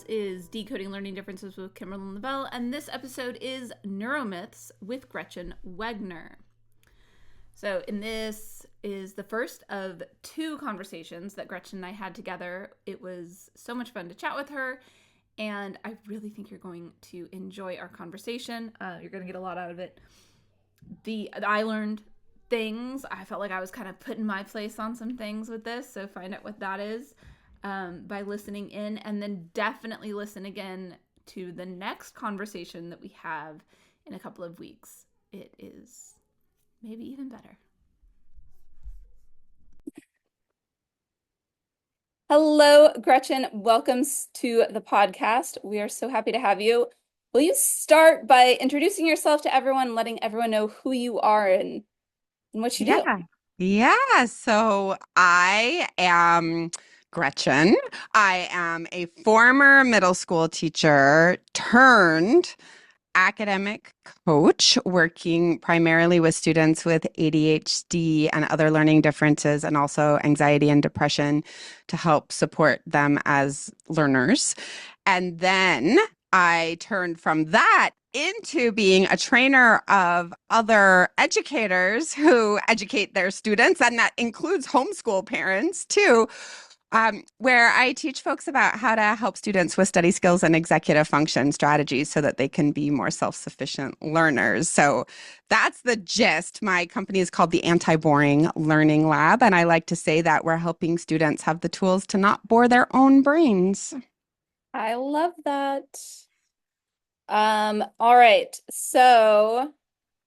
is Decoding Learning Differences with Kimberly Lavelle, and this episode is Neuromyths with Gretchen Wegner. So, in this is the first of two conversations that Gretchen and I had together. It was so much fun to chat with her, and I really think you're going to enjoy our conversation. You're going to get a lot out of it. I learned things. I felt like I was kind of putting my place on some things with this, so find out what that is by listening in, and then definitely listen again to the next conversation that we have in a couple of weeks. It is maybe even better. Hello, Gretchen. Welcome to the podcast. We are so happy to have you. Will you start by introducing yourself to everyone, letting everyone know who you are and what you do? Yeah. So I am Gretchen. I am a former middle school teacher turned academic coach, working primarily with students with ADHD and other learning differences, and also anxiety and depression to help support them as learners. And then I turned from that into being a trainer of other educators who educate their students, and that includes homeschool parents too, where I teach folks about how to help students with study skills and executive function strategies so that they can be more self-sufficient learners. So that's the gist. My company is called the Anti-Boring Learning Lab, and I like to say that we're helping students have the tools to not bore their own brains. I love that. All right. So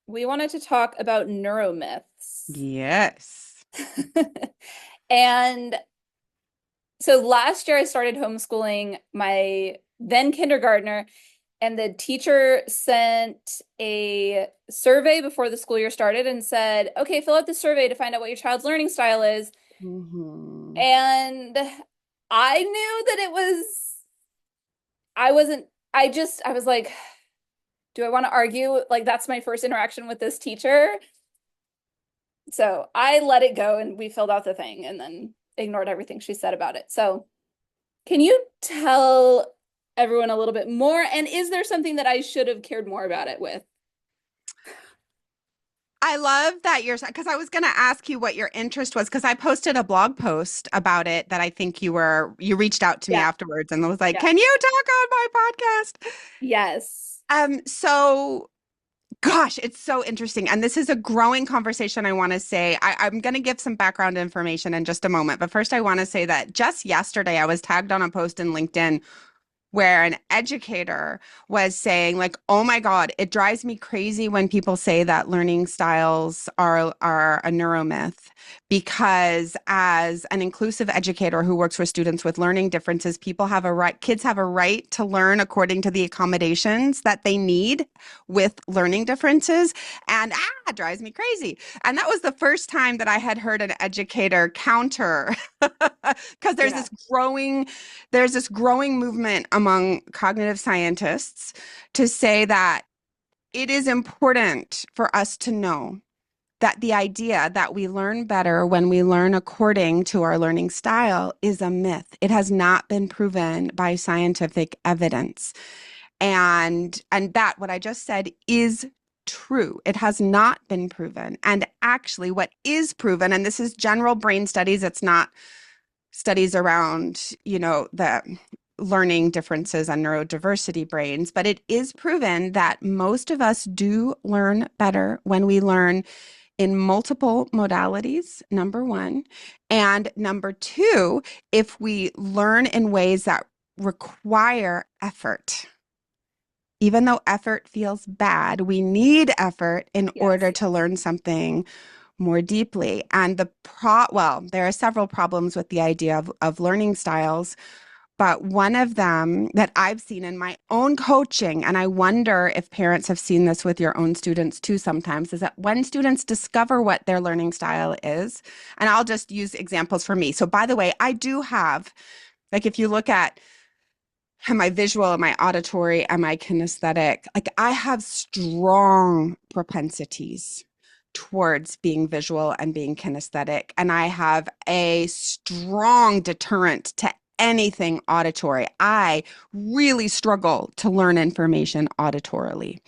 we wanted to talk about neuromyths. Yes. And so last year I started homeschooling my then kindergartner, and the teacher sent a survey before the school year started and said, okay, fill out the survey to find out what your child's learning style is. Mm-hmm. And I knew that I was like, do I want to argue? Like, that's my first interaction with this teacher. So I let it go and we filled out the thing and then ignored everything she said about it. So can you tell everyone a little bit more? And is there something that I should have cared more about it with? I love that because I was going to ask you what your interest was, because I posted a blog post about it that I think you reached out to me Yeah. afterwards and was like, Yeah. can you talk on my podcast? Yes. So gosh, it's so interesting. And this is a growing conversation. I want to say, I'm going to give some background information in just a moment. But first, I want to say that just yesterday, I was tagged on a post in LinkedIn where an educator was saying, like, oh my God, it drives me crazy when people say that learning styles are a neuromyth, because as an inclusive educator who works with students with learning differences, kids have a right to learn according to the accommodations that they need with learning differences. And it drives me crazy. And that was the first time that I had heard an educator counter, because there's this growing movement among cognitive scientists to say that it is important for us to know that the idea that we learn better when we learn according to our learning style is a myth. It has not been proven by scientific evidence. And that what I just said is true. It has not been proven. And actually what is proven, and this is general brain studies, it's not studies around, the learning differences on neurodiversity brains, but it is proven that most of us do learn better when we learn in multiple modalities, number one. And number two, if we learn in ways that require effort. Even though effort feels bad, we need effort in order Yes. to learn something more deeply. And there are several problems with the idea of learning styles, but one of them that I've seen in my own coaching, and I wonder if parents have seen this with your own students too sometimes, is that when students discover what their learning style is, and I'll just use examples for me. So by the way, I do have, like, if you look at my visual, my auditory, and my kinesthetic, like, I have strong propensities towards being visual and being kinesthetic. And I have a strong deterrent to anything auditory. I really struggle to learn information auditorily.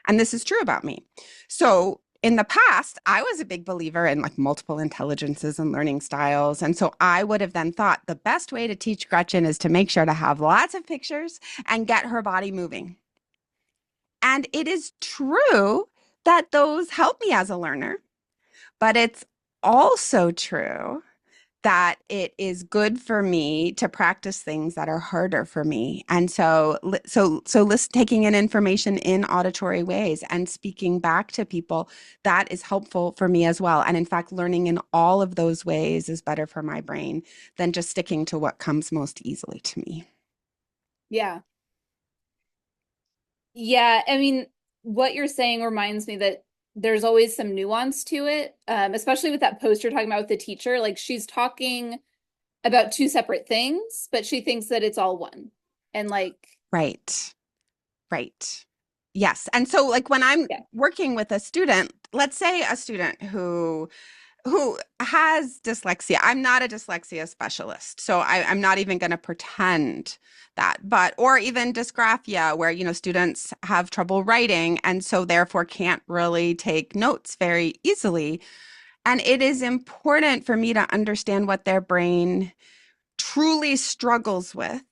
And this is true about me. So in the past, I was a big believer in like multiple intelligences and learning styles. And so I would have then thought the best way to teach Gretchen is to make sure to have lots of pictures and get her body moving. And it is true that those help me as a learner, but it's also true that it is good for me to practice things that are harder for me. And taking in information in auditory ways and speaking back to people, that is helpful for me as well. And in fact, learning in all of those ways is better for my brain than just sticking to what comes most easily to me. Yeah. Yeah, I mean, what you're saying reminds me that there's always some nuance to it, especially with that post you're talking about with the teacher. Like she's talking about two separate things, but she thinks that it's all one. And like, Right. Right. Yes. And so like when I'm yeah. working with a student, let's say a student who has dyslexia. I'm not a dyslexia specialist, so I'm not even going to pretend that. But or even dysgraphia, where students have trouble writing and so therefore can't really take notes very easily. And it is important for me to understand what their brain truly struggles with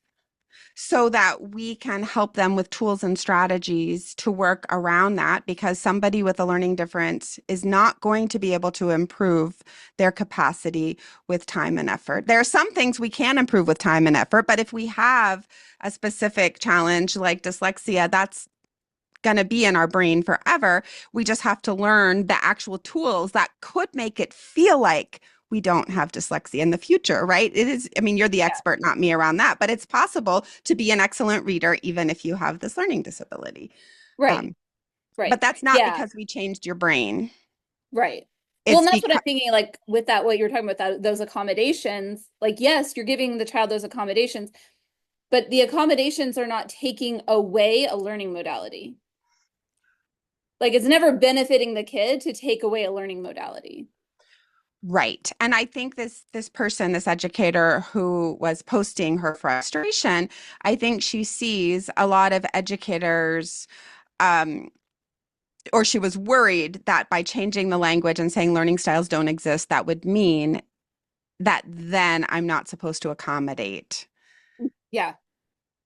so that we can help them with tools and strategies to work around that, because somebody with a learning difference is not going to be able to improve their capacity with time and effort. There are some things we can improve with time and effort, but if we have a specific challenge like dyslexia, that's going to be in our brain forever. We just have to learn the actual tools that could make it feel like we don't have dyslexia in the future, right? It is, I mean, you're the Yeah. expert, not me around that, but it's possible to be an excellent reader even if you have this learning disability. Right. Um, but Right. that's not Yeah. because we changed your brain. Right. Well, It's and that's what I'm because, thinking, like with that, what you're talking about, those accommodations, like, yes, you're giving the child those accommodations, but the accommodations are not taking away a learning modality. Like it's never benefiting the kid to take away a learning modality. right. And I think this person, this educator who was posting her frustration, I think she sees a lot of educators um, or she was worried that by changing the language and saying learning styles don't exist, that would mean that then I'm not supposed to accommodate Yeah.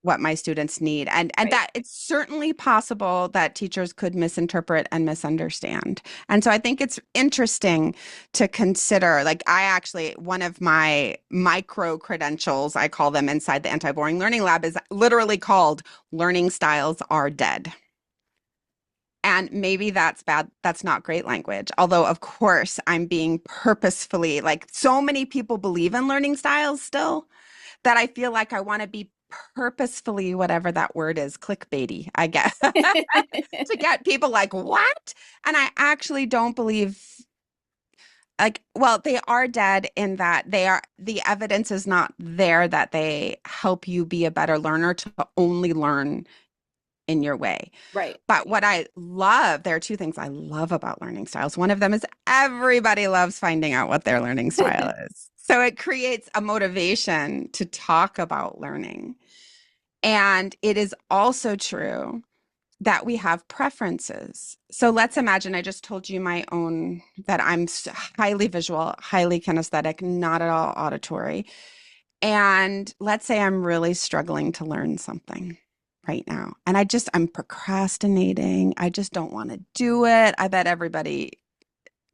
what my students need. And Right. that it's certainly possible that teachers could misinterpret and misunderstand. And so I think it's interesting to consider, like I actually, one of my micro credentials, I call them inside the anti-boring learning lab, is literally called Learning Styles Are Dead. And maybe that's bad. That's not great language. Although, of course, I'm being purposefully like so many people believe in learning styles still that I feel like I want to be purposefully, whatever that word is, clickbaity, I guess, to get people like, what? And I actually don't believe like, well, they are dead in that the evidence is not there that they help you be a better learner to only learn in your way. Right. But what I love, there are two things I love about learning styles. One of them is everybody loves finding out what their learning style is. So it creates a motivation to talk about learning. And it is also true that we have preferences. So let's imagine I just told you my own, that I'm highly visual, highly kinesthetic, not at all auditory. And let's say I'm really struggling to learn something right now. And I'm procrastinating. I just don't want to do it. I bet everybody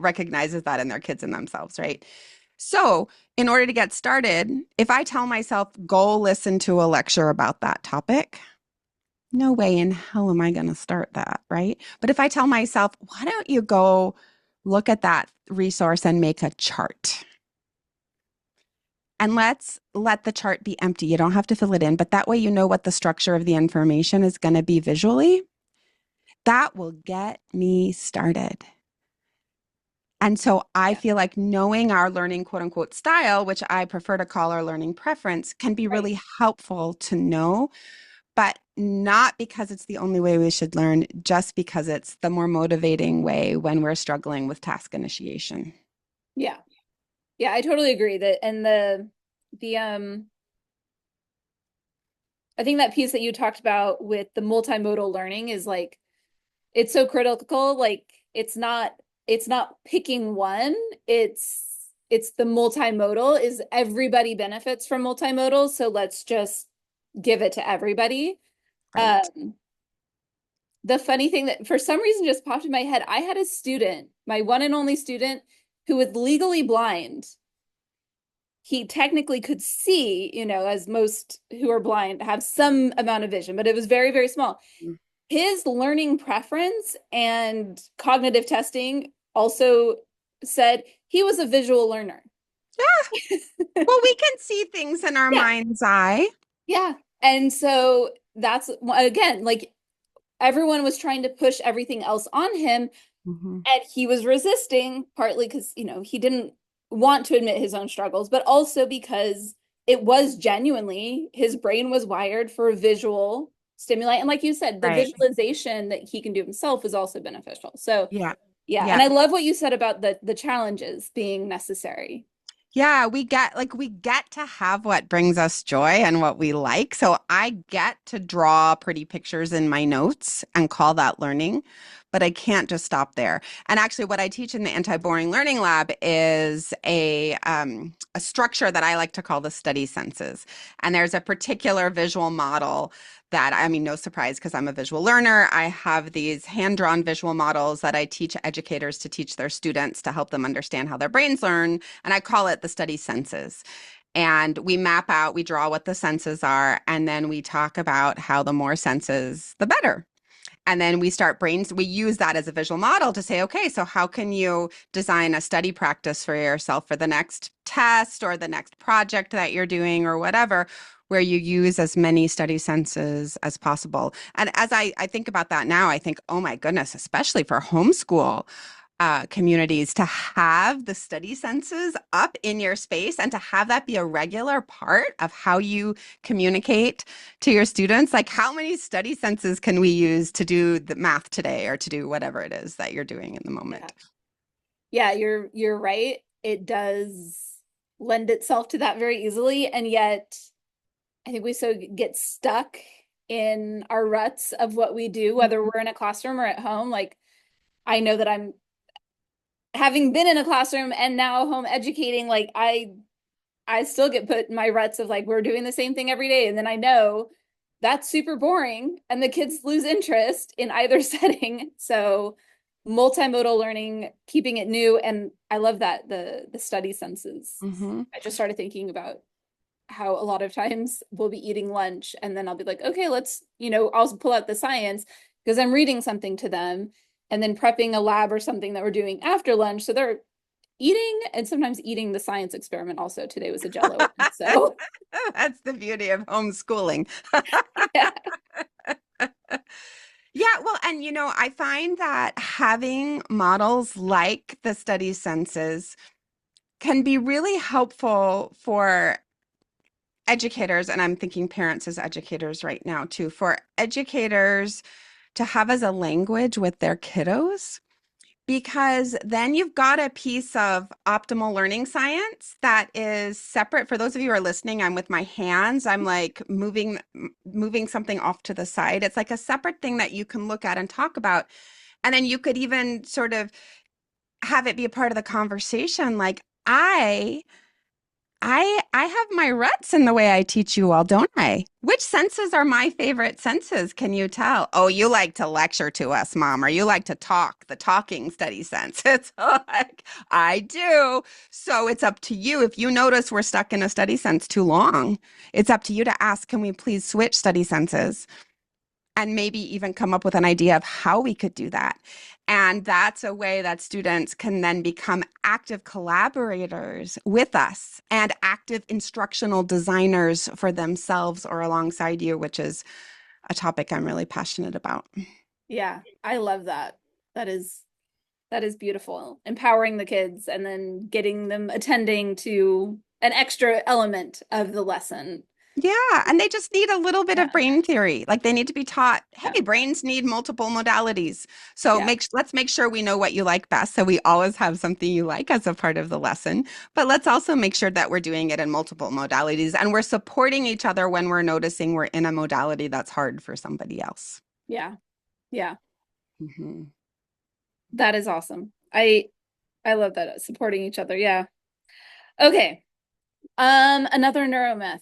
recognizes that in their kids and themselves, right? So, in order to get started, if I tell myself, go listen to a lecture about that topic, no way in hell am I going to start that, right? But if I tell myself, why don't you go look at that resource and make a chart? And let's let the chart be empty. You don't have to fill it in, but that way you know what the structure of the information is going to be visually. That will get me started. And so I Yeah. feel like knowing our learning quote unquote style, which I prefer to call our learning preference, can be Right. really helpful to know, but not because it's the only way we should learn, just because it's the more motivating way when we're struggling with task initiation. Yeah. Yeah, I totally agree that and the I think that piece that you talked about with the multimodal learning is like it's so critical. Like it's not picking one. It's the multimodal is everybody benefits from multimodal. So let's just give it to everybody. Right. Um, the funny thing that for some reason just popped in my head, I had a student, my one and only student, who was legally blind. He technically could see, as most who are blind have some amount of vision, but it was very, very small. His learning preference and cognitive testing also said he was a visual learner. Well, we can see things in our Yeah. mind's eye. Yeah. And so that's again, like everyone was trying to push everything else on him. Mhm. And he was resisting, partly because, he didn't want to admit his own struggles, but also because it was genuinely his brain was wired for visual stimuli. And like you said, the Right. visualization that he can do himself is also beneficial. So Yeah. yeah. Yeah. And I love what you said about the challenges being necessary. Yeah, we get to have what brings us joy and what we like. So I get to draw pretty pictures in my notes and call that learning, but I can't just stop there. And actually what I teach in the anti-boring learning lab is a structure that I like to call the study senses. And there's a particular visual model that, I mean, no surprise because I'm a visual learner. I have these hand-drawn visual models that I teach educators to teach their students to help them understand how their brains learn, and I call it the study senses. And we map out, we draw what the senses are, and then we talk about how the more senses, the better. And then we use that as a visual model to say, okay, so how can you design a study practice for yourself for the next test or the next project that you're doing or whatever, where you use as many study senses as possible. And as I think about that now, I think, oh my goodness, especially for homeschool communities, to have the study senses up in your space and to have that be a regular part of how you communicate to your students. Like, how many study senses can we use to do the math today or to do whatever it is that you're doing in the Yeah. moment? Yeah, you're right. It does lend itself to that very easily. And yet I think we so get stuck in our ruts of what we do, whether we're in a classroom or at home. Like I know that I'm having been in a classroom and now home educating, like I still get put in my ruts of like we're doing the same thing every day. And then I know that's super boring and the kids lose interest in either setting. So multimodal learning, keeping it new. And I love that the study senses. Mm-hmm. I just started thinking about how a lot of times we'll be eating lunch and then I'll be like, okay, let's, I'll pull out the science because I'm reading something to them and then prepping a lab or something that we're doing after lunch. So they're eating and sometimes eating the science experiment also. Today was a Jello one. So That's the beauty of homeschooling. yeah. Yeah, well, and I find that having models like the study senses can be really helpful for educators, and I'm thinking parents as educators right now too, for educators to have as a language with their kiddos, because then you've got a piece of optimal learning science that is separate. For those of you who are listening, I'm with my hands. I'm like moving something off to the side. It's like a separate thing that you can look at and talk about. And then you could even sort of have it be a part of the conversation. Like I have my ruts in the way I teach you all, don't I? Which senses are my favorite senses? Can you tell? Oh, you like to lecture to us, Mom, or you like to talk, the talking study sense. It's like, I do. So it's up to you. If you notice we're stuck in a study sense too long, it's up to you to ask, can we please switch study senses? And maybe even come up with an idea of how we could do that. And that's a way that students can then become active collaborators with us and active instructional designers for themselves or alongside you, which is a topic I'm really passionate about. Yeah. I love that. That is that is beautiful. Empowering the kids and then getting them attending to an extra element of the lesson. Yeah, and they just need a little bit of Yeah. brain theory. Like they need to be taught, Yeah. hey, brains need multiple modalities. So Yeah. let's make sure we know what you like best. So we always have something you like as a part of the lesson. But let's also make sure that we're doing it in multiple modalities and we're supporting each other when we're noticing we're in a modality that's hard for somebody else. Yeah. Yeah. Hmm. That is awesome. I love that supporting each other. Yeah. Okay. Another neuromyth.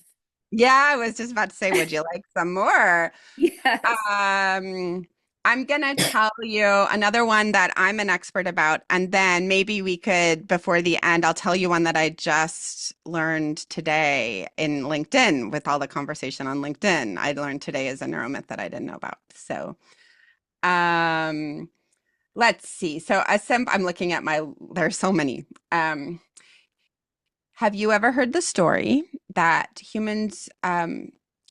Yeah, I was just about to say, would you like some more? Yes. Um, I'm gonna tell you another one that I'm an expert about, and then maybe we could, before the end, I'll tell you one that I just learned today in LinkedIn with all the conversation on LinkedIn. I learned today is a neuromyth that I didn't know about. So, um, let's see. So, I'm looking at there's so many. Have you ever heard the story that humans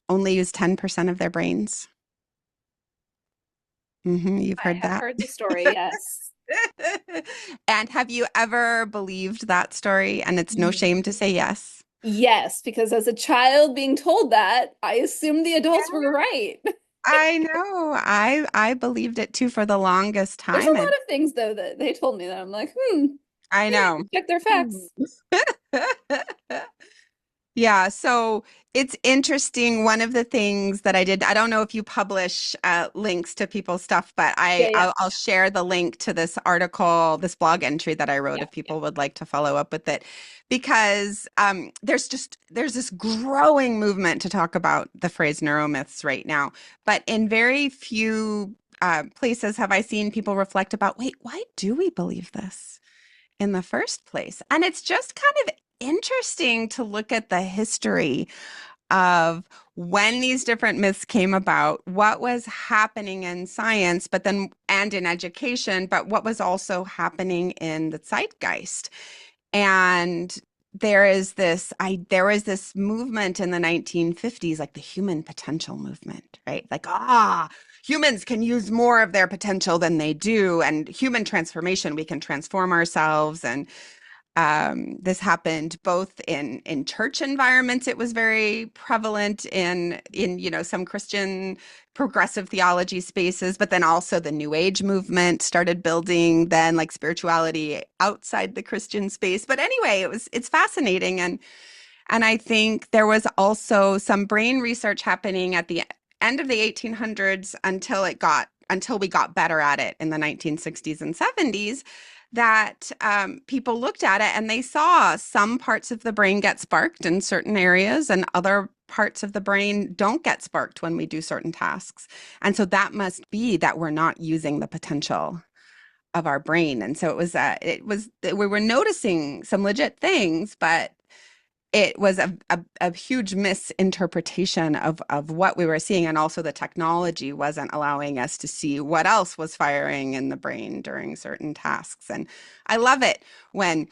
only use 10% of their brains? You've I heard have that. heard the story, yes. And have you ever believed that story? And it's no Ye- shame to say yes. Yes, because as a child being told that, I assumed the adults were Yeah, right. I know. I believed it too for the longest There's a time. lot And of things though that they told me that I'm like, I maybe know. check their Hmm. facts. Yeah, so it's interesting. One of the things that I did, I don't know if you publish links to people's stuff, but Yeah, yeah, I'll share the link to this article, this blog entry that I wrote yeah, if yeah, people would like to follow up with it, because there's this growing movement to talk about the phrase neuromyths right now, but in very few places have I seen people reflect about, wait, why do we believe this in the first place? And it's just kind of interesting to look at the history of when these different myths came about, what was happening in science, but then and in education, but what was also happening in the zeitgeist. And there was this movement in the 1950s, like the human potential movement, right? Like, humans can use more of their potential than they do, and human transformation, we can transform ourselves. And this happened both in church environments. It was very prevalent in some Christian progressive theology spaces, but then also the New Age movement started building then like spirituality outside the Christian space. But anyway, it's fascinating, and I think there was also some brain research happening at the end of the 1800s until we got better at it in the 1960s and 70s, that people looked at it and they saw some parts of the brain get sparked in certain areas and other parts of the brain don't get sparked when we do certain tasks. And so that must be that we're not using the potential of our brain. And so we were noticing some legit things, but it was a huge misinterpretation of what we were seeing. And also the technology wasn't allowing us to see what else was firing in the brain during certain tasks. And I love it when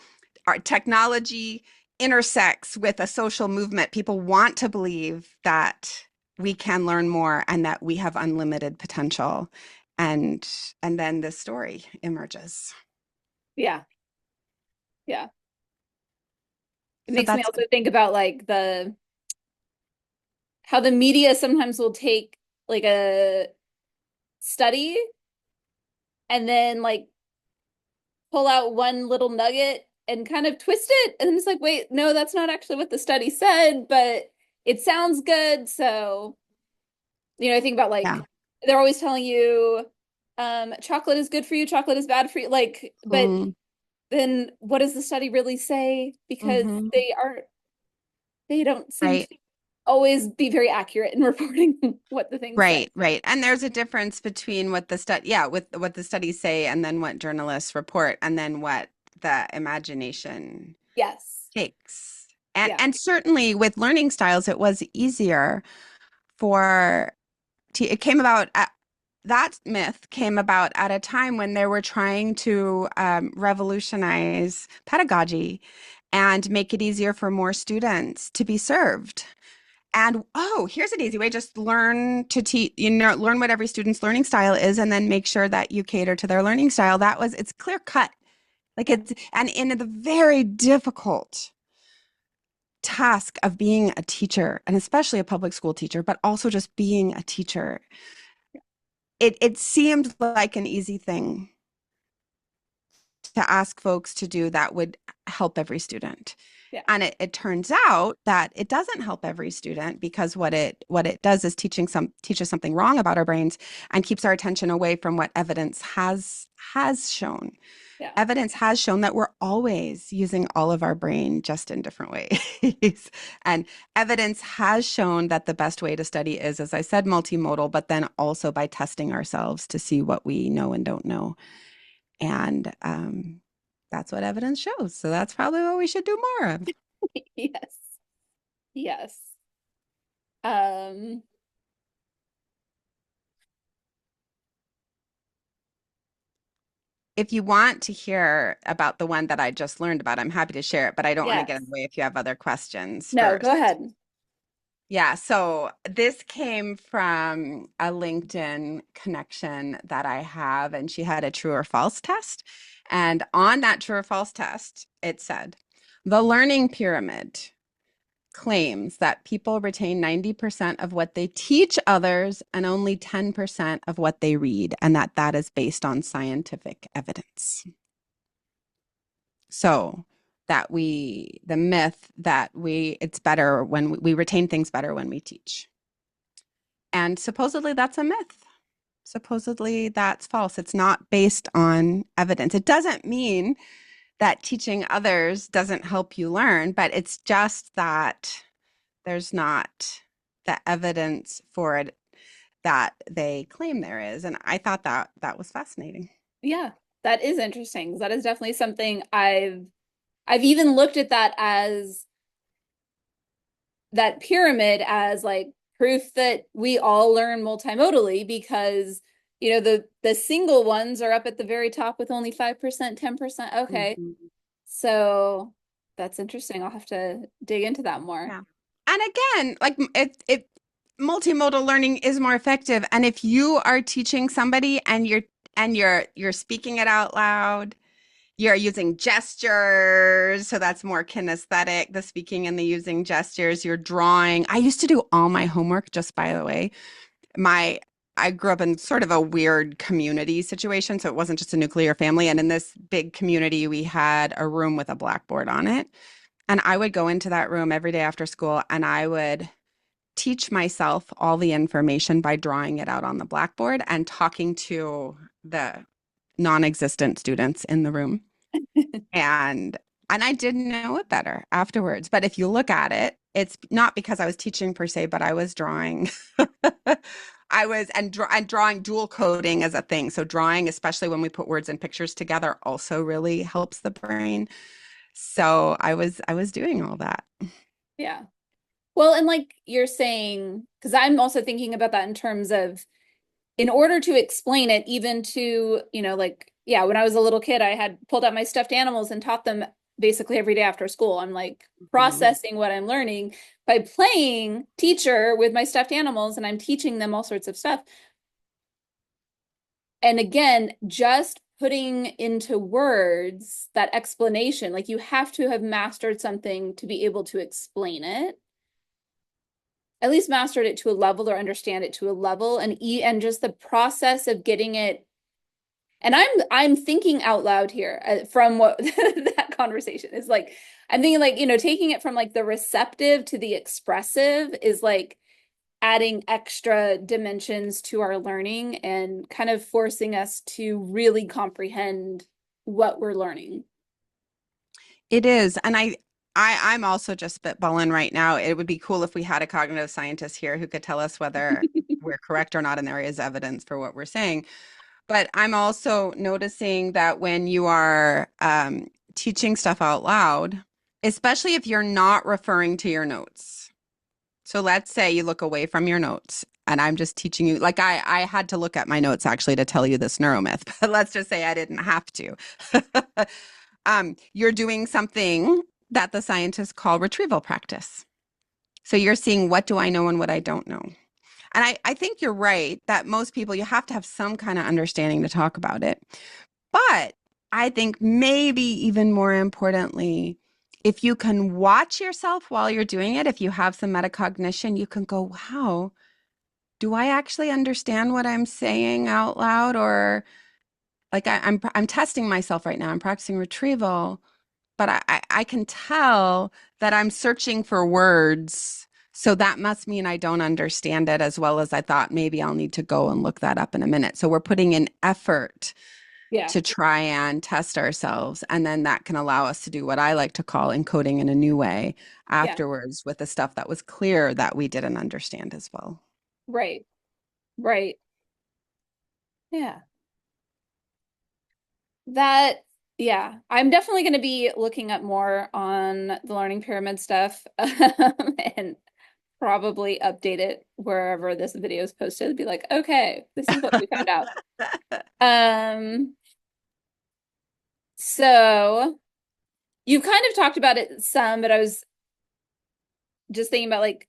our technology intersects with a social movement. People want to believe that we can learn more and that we have unlimited potential. And and then this story emerges. yeah, yeah. It So makes me that's also think about like the how the media sometimes will take like a study and then like pull out one little nugget and kind of twist it. And it's like, wait, no, that's not actually what the study said, but it sounds good. So, I think about yeah. like they're always telling you, chocolate is good for you, chocolate is bad for you. Like, but Mm, then what does the study really say? Because hmm. they don't seem to Right. always be very accurate in reporting what the things say. Right, right. And there's a difference between with what the studies say and then what journalists report and then what the imagination Yes. takes. And Yeah. and certainly with learning styles, it was easier for it came about that myth came about at a time when they were trying to revolutionize pedagogy and make it easier for more students to be served. And here's an easy way. Just learn to teach, learn what every student's learning style is and then make sure that you cater to their learning style. It's clear cut. Like Yeah. and in the very difficult task of being a teacher, and especially a public school teacher, but also just being a teacher, it seemed like an easy thing to ask folks to do that would help every student. Yeah. And it turns out that it doesn't help every student, because what it does is teaches something wrong about our brains and keeps our attention away from what evidence has shown. Yeah. Evidence has shown that we're always using all of our brain, just in different ways. And evidence has shown that the best way to study is, as I said, multimodal, but then also by testing ourselves to see what we know and don't know. And that's what evidence shows. So that's probably what we should do more of. Yes. Yes. Um, If you want to hear about the one that I just learned about, I'm happy to share it, but I don't want to get in yes. the way if you have other questions No, go first. ahead. Yeah, so this came from a LinkedIn connection that I have, and she had a true or false test. And on that true or false test, it said, the learning pyramid claims that people retain 90% of what they teach others and only 10% of what they read, and that is based on scientific evidence. So the myth that it's better when we retain things better when we teach. And supposedly that's a myth. Supposedly that's false. It's not based on evidence. It doesn't mean that teaching others doesn't help you learn, but it's just that there's not the evidence for it that they claim there is. And I thought that was fascinating. Yeah, that is interesting. That is definitely something I've even looked at that pyramid as like proof that we all learn multimodally, because the single ones are up at the very top with only 5%, 10%. Okay. Mhm. So that's interesting. I'll have to dig into that more. Yeah. And again, like it multimodal learning is more effective. And if you are teaching somebody and you're speaking it out loud, you're using gestures, so that's more kinesthetic, the speaking and the using gestures, you're drawing. I used to do all my homework, just by the way. I grew up in sort of a weird community situation, so it wasn't just a nuclear family. And in this big community, we had a room with a blackboard on it. And I would go into that room every day after school, and I would teach myself all the information by drawing it out on the blackboard and talking to the non-existent students in the room. And I didn't know it better afterwards. But if you look at it, it's not because I was teaching per se, but I was drawing. And drawing, dual coding as a thing. So drawing, especially when we put words and pictures together, also really helps the brain. So I was doing all that. Yeah. Well, and like you're saying, because I'm also thinking about that in terms of, in order to explain it, even to, like, yeah, when I was a little kid, I had pulled out my stuffed animals and taught them basically every day after school. I'm like processing what I'm learning by playing teacher with my stuffed animals, and I'm teaching them all sorts of stuff. And again, just putting into words that explanation, like you have to have mastered something to be able to explain it, at least mastered it to a level or understand it to a level, and just the process of getting it. And I'm thinking out loud here from what that conversation is like. I'm thinking like, taking it from like the receptive to the expressive is like adding extra dimensions to our learning and kind of forcing us to really comprehend what we're learning. It is. And I'm also just spitballing right now. It would be cool if we had a cognitive scientist here who could tell us whether we're correct or not, and there is evidence for what we're saying. But I'm also noticing that when you are teaching stuff out loud, especially if you're not referring to your notes. So let's say you look away from your notes and I'm just teaching you, like I had to look at my notes actually to tell you this neuromyth, but let's just say I didn't have to. You're doing something that the scientists call retrieval practice. So you're seeing, what do I know and what I don't know? And I think you're right that most people, you have to have some kind of understanding to talk about it. But I think maybe even more importantly, if you can watch yourself while you're doing it, if you have some metacognition, you can go, wow, do I actually understand what I'm saying out loud? Or like I'm testing myself right now. I'm practicing retrieval, but I can tell that I'm searching for words. So that must mean I don't understand it as well as I thought. Maybe I'll need to go and look that up in a minute. So we're putting in effort Yeah. to try and test ourselves. And then that can allow us to do what I like to call encoding in a new way Yeah. afterwards with the stuff that was clear that we didn't understand as well. Right. Right. Yeah. That, yeah, I'm definitely going to be looking up more on the learning pyramid stuff and probably update it wherever this video is posted. Be like, okay, this is what we found out. Um, so you've kind of talked about it some, but I was just thinking about like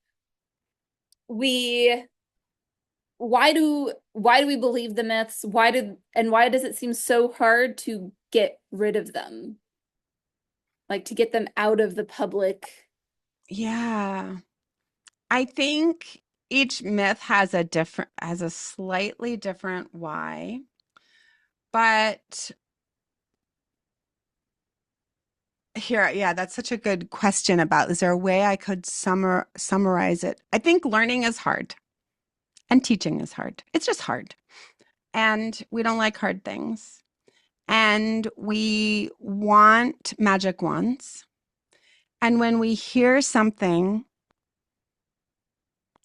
we why do we believe the myths? Why does it seem so hard to get rid of them? Like to get them out of the public. Yeah. I think each myth has a slightly different why, but here, yeah, that's such a good question about, is there a way I could summarize it? I think learning is hard and teaching is hard. It's just hard. And we don't like hard things. And we want magic wands. And when we hear something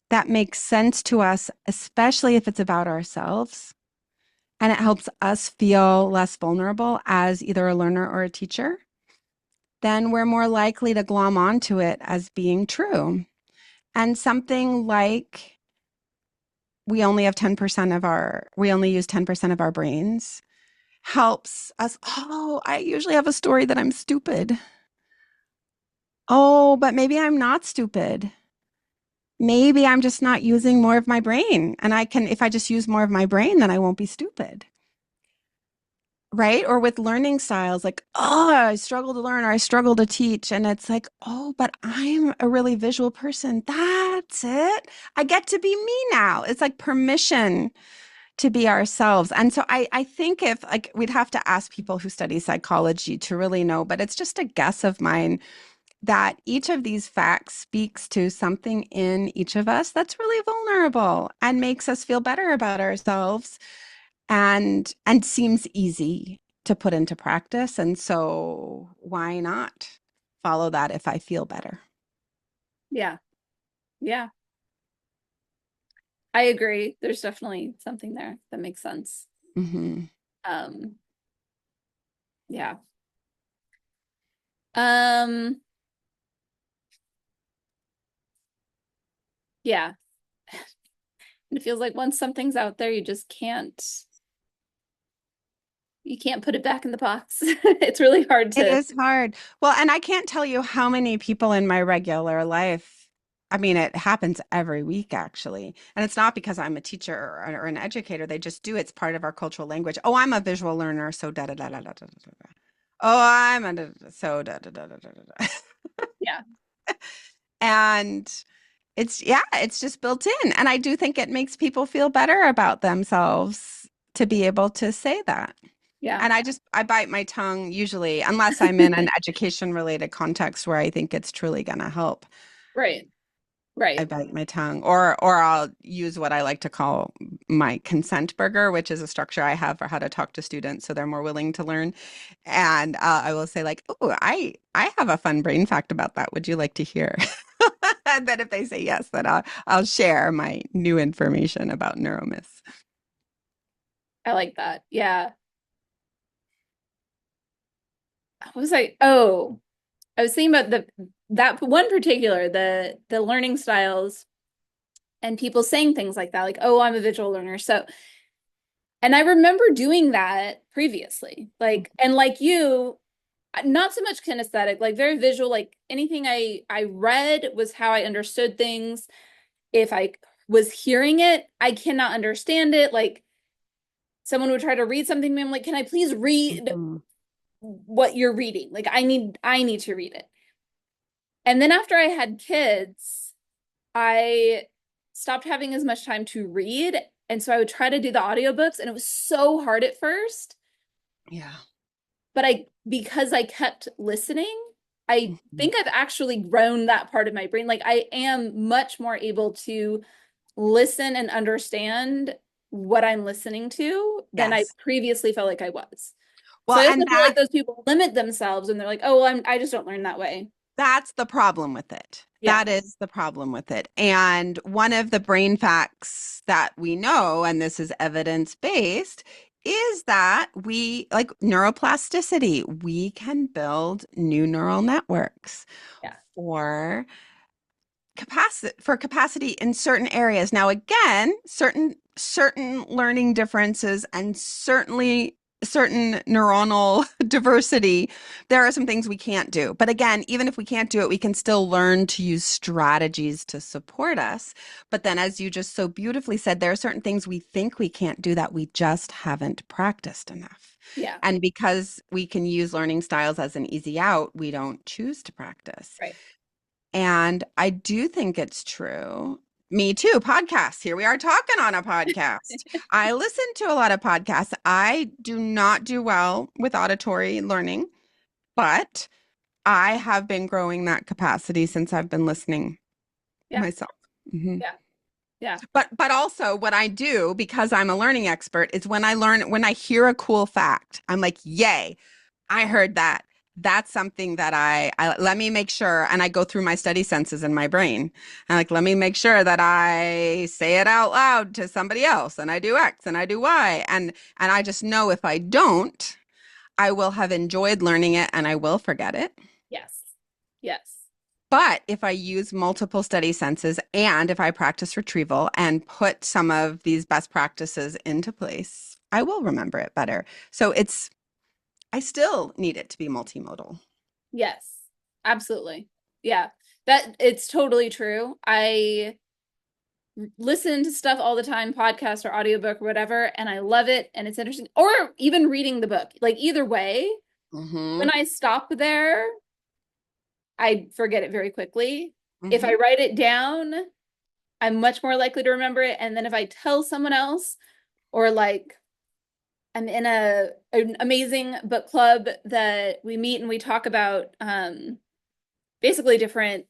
that makes sense to us, especially if it's about ourselves, and it helps us feel less vulnerable as either a learner or a teacher, then we're more likely to glom onto it as being true. And something like we only use 10% of our brains helps us. Oh, I usually have a story that I'm stupid. Oh, but maybe I'm not stupid. Maybe I'm just not using more of my brain. And if I just use more of my brain, then I won't be stupid. Right? Or with learning styles, like, oh, I struggle to learn or I struggle to teach. And it's like, oh, but I'm a really visual person. That's it. I get to be me now. It's like permission to be ourselves. And so I think if like we'd have to ask people who study psychology to really know, but it's just a guess of mine that each of these facts speaks to something in each of us that's really vulnerable and makes us feel better about ourselves and seems easy to put into practice. And so why not follow that if I feel better? Yeah. Yeah. I agree. There's definitely something there that makes sense. Mm-hmm. Um, yeah. Um, yeah. It feels like once something's out there, you can't put it back in the box. It's really hard It to, is hard. Well, and I can't tell you how many people in my regular life. I mean, it happens every week, actually. And it's not because I'm a teacher or an educator. They just do. It's part of our cultural language. Oh, I'm a visual learner. So da da da da da da da. Da. Oh, I'm a so da da da da da da. yeah. And yeah, it's just built in. And I do think it makes people feel better about themselves to be able to say that. Yeah. And I bite my tongue usually, unless I'm in an education related context where I think it's truly going to help. Right. I Right. bite my tongue, or I'll use what I like to call my consent burger, which is a structure I have for how to talk to students so they're more willing to learn. And I will say like, "Oh, I have a fun brain fact about that. Would you like to hear?" And then if they say yes, then I'll share my new information about neuromyths. I like that. Yeah. What was I? Oh, I was thinking about that one particular, the learning styles and people saying things like that, like, oh, I'm a visual learner. So, and I remember doing that previously, like, and like you, not so much kinesthetic, like very visual, like anything I read was how I understood things. If I was hearing it, I cannot understand it. Like someone would try to read something to me, I'm like, can I please read Mhm. what you're reading? Like I need to read it. And then after I had kids, I stopped having as much time to read. And so I would try to do the audiobooks, and it was so hard at first. Yeah. But because I kept listening, I Mhm. think I've actually grown that part of my brain. Like I am much more able to listen and understand what I'm listening to than I Yes. previously felt like I was. So Well, I and also feel like those people limit themselves and they're like, oh, well, I just don't learn that way. that's the problem with it. Yeah. That is the problem with it. And one of the brain facts that we know, and this is evidence based, is that we like neuroplasticity. We can build new neural networks Yeah. for capacity in certain areas. Now, again, certain learning differences and certainly certain neuronal diversity, there are some things we can't do. But again, even if we can't do it, we can still learn to use strategies to support us. But then, as you just so beautifully said, there are certain things we think we can't do that we just haven't practiced enough. Yeah. And because we can use learning styles as an easy out, we don't choose to practice. Right. And I do think it's true. Me too, podcasts. Here we are talking on a podcast. I listen to a lot of podcasts. I do not do well with auditory learning, but I have been growing that capacity since I've been listening Yeah. myself. Mhm. Yeah. Yeah. But also what I do because I'm a learning expert is when I hear a cool fact, I'm like, "Yay, I heard that." That's something that I let me make sure, and I go through my study senses in my brain. And like, let me make sure that I say it out loud to somebody else, and I do X and I do Y. And I just know if I don't, I will have enjoyed learning it and I will forget it. Yes. Yes. But if I use multiple study senses and if I practice retrieval and put some of these best practices into place, I will remember it better. So I still need it to be multimodal. Yes. Absolutely. Yeah. That it's totally true. I listen to stuff all the time, podcast or audiobook or whatever, and I love it and it's interesting. Or even reading the book. Like either way, Mm-hmm. when I stop there, I forget it very quickly. If I Mm-hmm. write it down, I'm much more likely to remember it. And then if I tell someone else, or like I'm in an amazing book club that we meet and we talk about basically different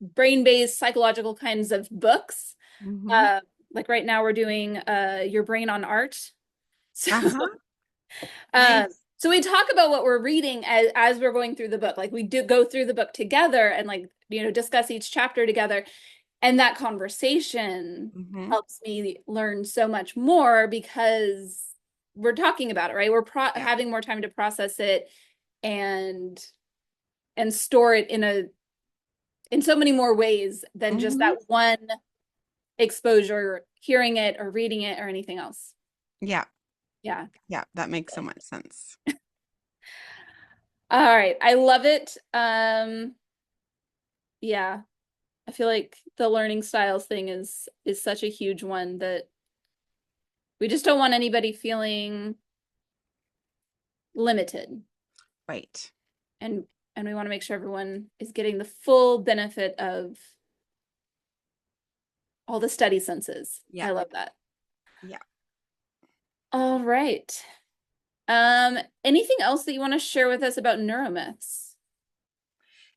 brain-based psychological kinds of books. Mm-hmm. Uh, like right now we're doing Your Brain on Art. So Uh-huh. um, Nice. so we talk about what we're reading as we're going through the book. Like we do go through the book together and like, discuss each chapter together. And that conversation Mm-hmm. helps me learn so much more because we're talking about it, right? We're Yeah. having more time to process it and store it in so many more ways than just Mm-hmm. that one exposure, hearing it or reading it or anything else. Yeah. Yeah. Yeah. That makes so much sense. All right. I love it. Yeah. I feel like the learning styles thing is such a huge one that we just don't want anybody feeling limited. Right. And we want to make sure everyone is getting the full benefit of all the study senses. Yeah. I love that. Yeah. All right. Anything else that you want to share with us about neuromyths?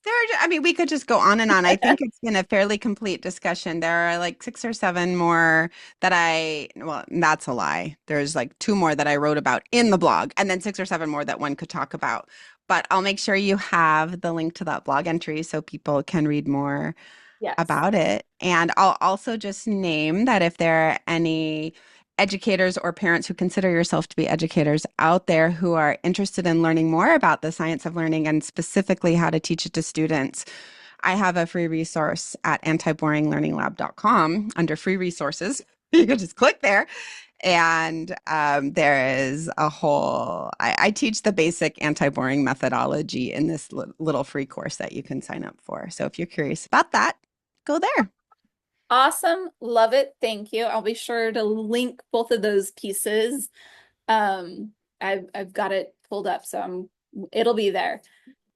I mean, we could just go on and on. I think it's been a fairly complete discussion. There are like 6 or 7 more well, that's a lie. There's like 2 more that I wrote about in the blog, and then 6 or 7 more that one could talk about. But I'll make sure you have the link to that blog entry so people can read more Yes. about it. And I'll also just name that if there are any educators or parents who consider yourself to be educators out there who are interested in learning more about the science of learning and specifically how to teach it to students, I have a free resource at antiboringlearninglab.com under free resources. You can just click there. And there is a I teach the basic anti-boring methodology in this little free course that you can sign up for. So if you're curious about that, go there. Awesome. Love it. Thank you. I'll be sure to link both of those pieces. Um, I've got it pulled up, so it'll be there.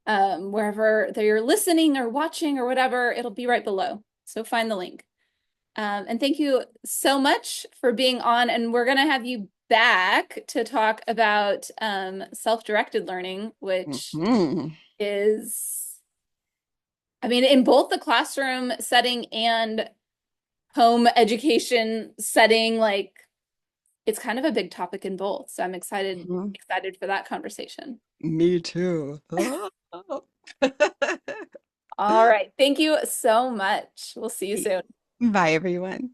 wherever you're listening or watching or whatever, it'll be right below. So find the link. And thank you so much for being on. And we're going to have you back to talk about self-directed learning, which Mhm. is, I mean, in both the classroom setting and home education setting, like it's kind of a big topic in both. So I'm Mhm. excited for that conversation. Me too. All right. Thank you so much. We'll see you soon. Bye, everyone.